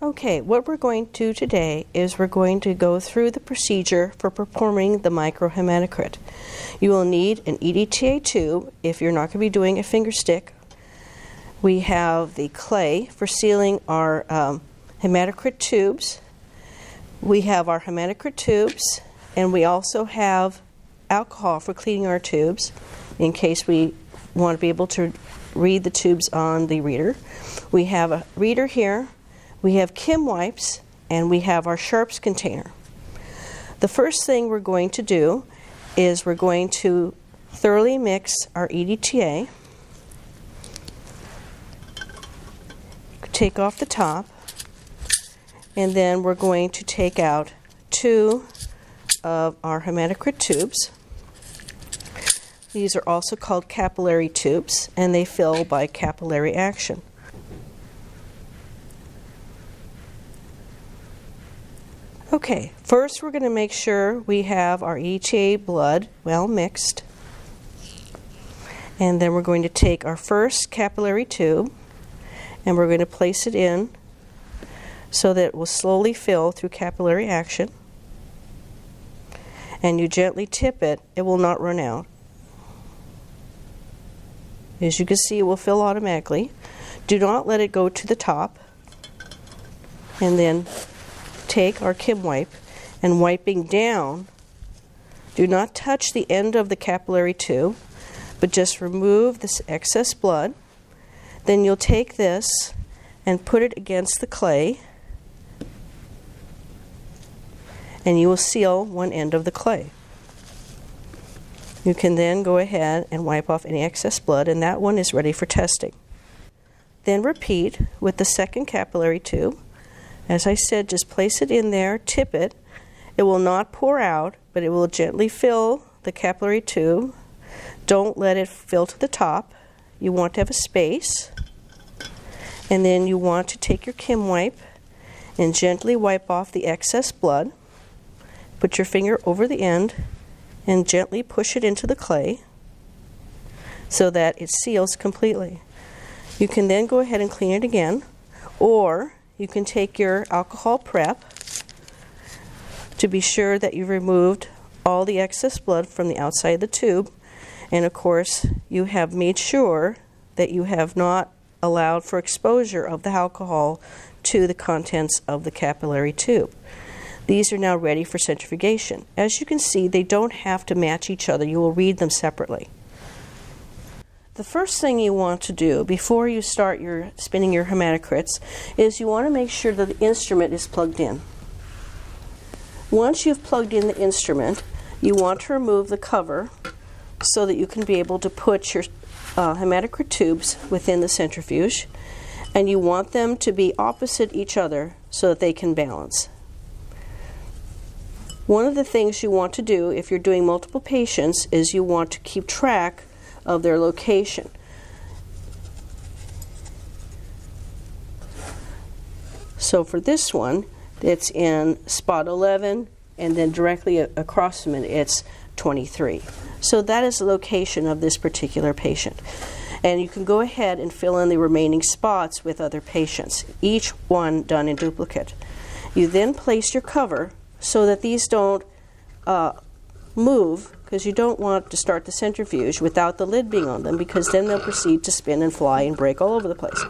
Okay, what we're going to do today is we're going to go through the procedure for performing the microhematocrit. You will need an EDTA tube if you're not going to be doing a finger stick. We have the clay for sealing our hematocrit tubes. We have our hematocrit tubes, and we also have alcohol for cleaning our tubes in case we want to be able to read the tubes on the reader. We have a reader here. We have Kim wipes, and we have our sharps container. The first thing we're going to do is we're going to thoroughly mix our EDTA, take off the top, and then we're going to take out 2 of our hematocrit tubes. These are also called capillary tubes, and they fill by capillary action. Okay, first we're going to make sure we have our EDTA blood well mixed. And then we're going to take our first capillary tube and we're going to place it in so that it will slowly fill through capillary action. And you gently tip it, it will not run out. As you can see, it will fill automatically. Do not let it go to the top. And then take our Kim wipe and wiping down, do not touch the end of the capillary tube, but just remove this excess blood. Then you'll take this and put it against the clay, and you will seal one end of the clay. You can then go ahead and wipe off any excess blood, and that one is ready for testing. Then repeat with the second capillary tube. As I said, just place it in there, tip it. It will not pour out, but it will gently fill the capillary tube. Don't let it fill to the top. You want to have a space. And then you want to take your Kim wipe and gently wipe off the excess blood. Put your finger over the end and gently push it into the clay so that it seals completely. You can then go ahead and clean it again, or you can take your alcohol prep to be sure that you've removed all the excess blood from the outside of the tube, and of course you have made sure that you have not allowed for exposure of the alcohol to the contents of the capillary tube. These are now ready for centrifugation. As you can see, they don't have to match each other. You will read them separately. The first thing you want to do before you start spinning your hematocrits is you want to make sure that the instrument is plugged in. Once you've plugged in the instrument, you want to remove the cover so that you can be able to put your hematocrit tubes within the centrifuge, and you want them to be opposite each other so that they can balance. One of the things you want to do if you're doing multiple patients is you want to keep track of their location. So for this one, it's in spot 11, and then directly across from it, it's 23. So that is the location of this particular patient. And you can go ahead and fill in the remaining spots with other patients, each one done in duplicate. You then place your cover so that these don't move, because you don't want to start the centrifuge without the lid being on them, because then they'll proceed to spin and fly and break all over the place.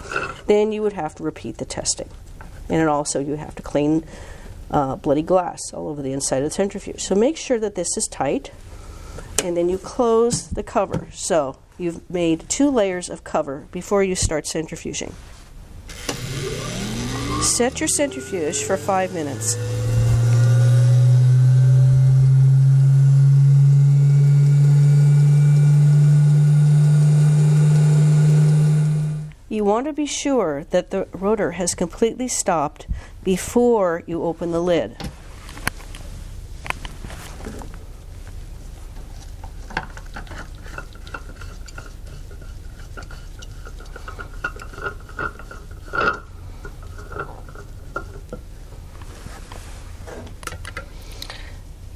Then you would have to repeat the testing. And then also you have to clean bloody glass all over the inside of the centrifuge. So make sure that this is tight, and then you close the cover. So you've made 2 layers of cover before you start centrifuging. Set your centrifuge for 5 minutes. You want to be sure that the rotor has completely stopped before you open the lid.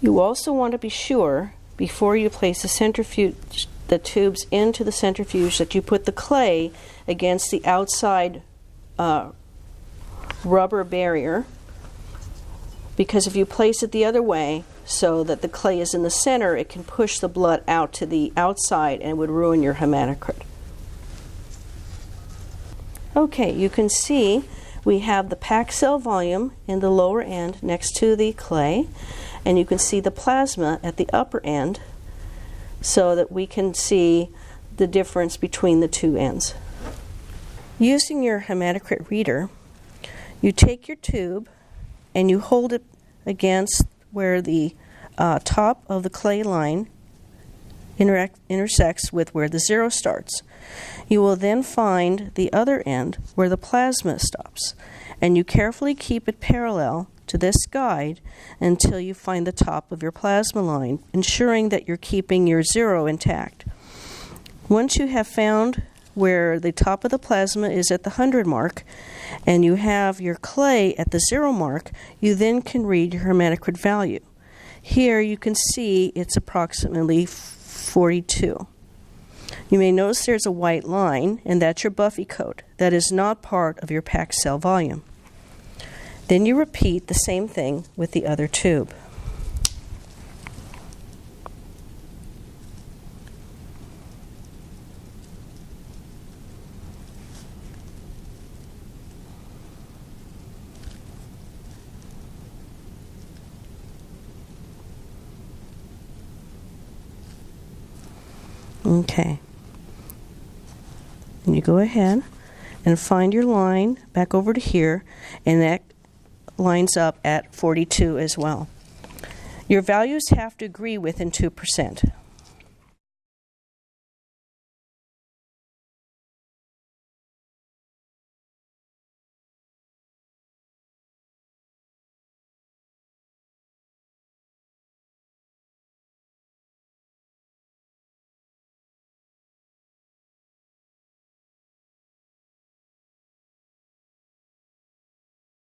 You also want to be sure before you place the tubes into the centrifuge that you put the clay against the outside rubber barrier, because if you place it the other way so that the clay is in the center, it can push the blood out to the outside and would ruin your hematocrit. Okay, you can see we have the packed cell volume in the lower end next to the clay, and you can see the plasma at the upper end so that we can see the difference between the two ends. Using your hematocrit reader, you take your tube and you hold it against where the top of the clay line intersects with where the zero starts. You will then find the other end where the plasma stops, and you carefully keep it parallel to this guide until you find the top of your plasma line, ensuring that you're keeping your zero intact. Once you have found where the top of the plasma is at the 100 mark and you have your clay at the 0 mark, you then can read your hematocrit value. Here you can see it's approximately 42. You may notice there's a white line, and that's your Buffy code. That is not part of your packed cell volume. Then you repeat the same thing with the other tube. Okay. And you go ahead and find your line back over to here, and that lines up at 42 as well. Your values have to agree within 2%.